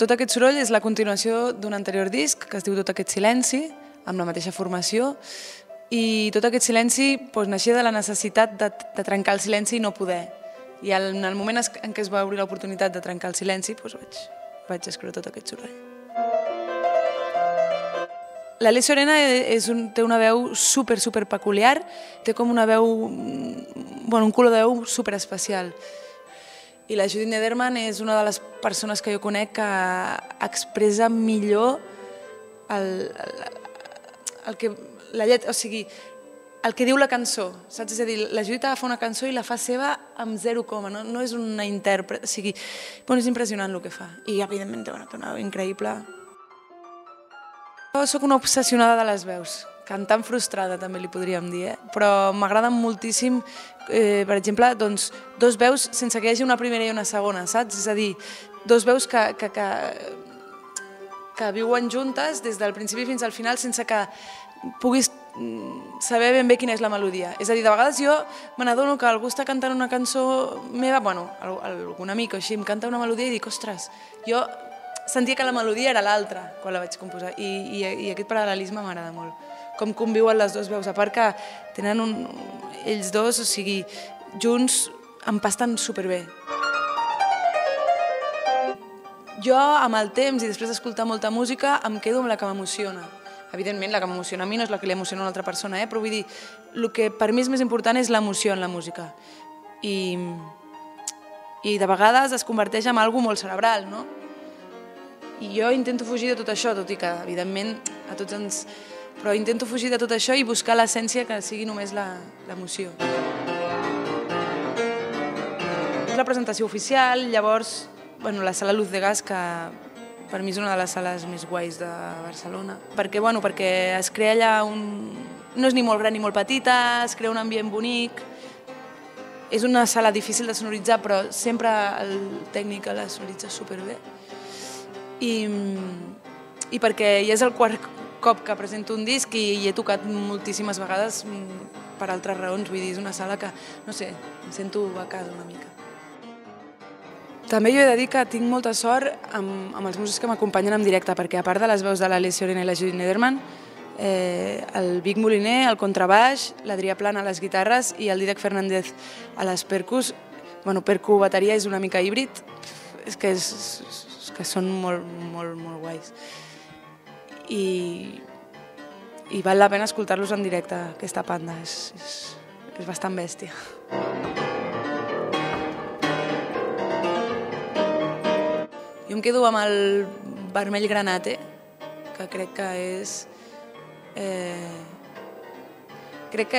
Tot aquest soroll és la continuació d'un anterior disc que es diu Tot aquest silenci, amb la mateixa formació, i tot aquest silenci naixia de la necessitat de trencar el silenci i no poder. I en el moment en què es va obrir l'oportunitat de trencar el silenci, vaig escriure tot aquest soroll. L'Alessio Arena té una veu super peculiar, té com una veu, un color de veu super especial. I la Judith Nederman és una de les persones que jo conec que expressa millor el que diu la cançó, saps? És a dir, la Judith agafa una cançó i la fa seva amb 0, no és una intèrpret, és impressionant el que fa. I evidentment té una veu increïble. Jo soc una obsessionada de les veus, cantant frustrada també li podríem dir, però m'agraden moltíssim, per exemple, dos veus sense que hi hagi una primera i una segona, saps? És a dir, dos veus que viuen juntes des del principi fins al final sense que puguis saber ben bé quina és la melodia. És a dir, de vegades jo me n'adono que algú està cantant una cançó meva, algun amic o així em canta una melodia i dic, ostres, jo sentia que la melodia era l'altra quan la vaig composar i aquest paral·lelisme m'agrada molt. Com conviuen les dues veus, a part que tenen ells dos, junts empasten superbé. Jo, amb el temps i després d'escoltar molta música, em quedo amb la que m'emociona. Evidentment, la que m'emociona a mi no és la que li emociona a una altra persona, però vull dir, el que per mi és més important és l'emoció en la música. I de vegades es converteix en alguna cosa molt cerebral, no? I jo intento fugir de tot això, tot i que, evidentment, a tots ens... Però intento fugir de tot això i buscar l'essència que sigui només l'emoció. És la presentació oficial, llavors, la sala Luz de Gas, que per mi és una de les sales més guais de Barcelona, perquè es crea allà no és ni molt gran ni molt petita, es crea un ambient bonic, és una sala difícil de sonoritzar, però sempre el tècnic la sonoritza superbé. I perquè ja és el quart cop que presento un disc i hi he tocat moltíssimes vegades per altres raons, vull dir, és una sala que, no sé, em sento a casa una mica. També jo he de dir que tinc molta sort amb els músics que m'acompanyen en directe, perquè a part de les veus de l'Alessio Arena i la Judith Nederman, el Vic Moliner, al contrabaix, l'Adrià Plana a les guitarres i el Dídac Fernández a les percus. Percu bateria és una mica híbrid, és que són molt guais. I val la pena escoltar-los en directe, aquesta banda, és bastant bèstia. Jo em quedo amb el Vermell Granate, que crec que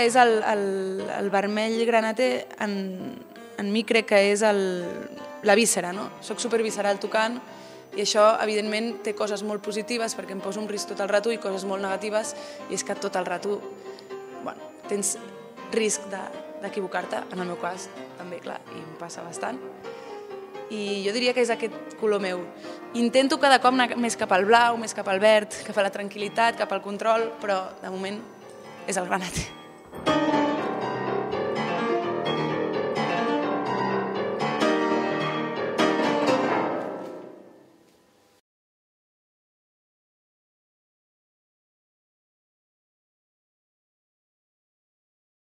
és el Vermell Granate, en mi crec que és la víscera, no? Soc supervisceral tocant i això, evidentment, té coses molt positives perquè em poso un risc tot el rato i coses molt negatives, i és que tot el rato tens risc d'equivocar-te, en el meu cas també, clar, i em passa bastant. I jo diria que és aquest color meu. Intento cada cop anar més cap al blau, més cap al verd, cap a la tranquil·litat, cap al control, però de moment és el granate.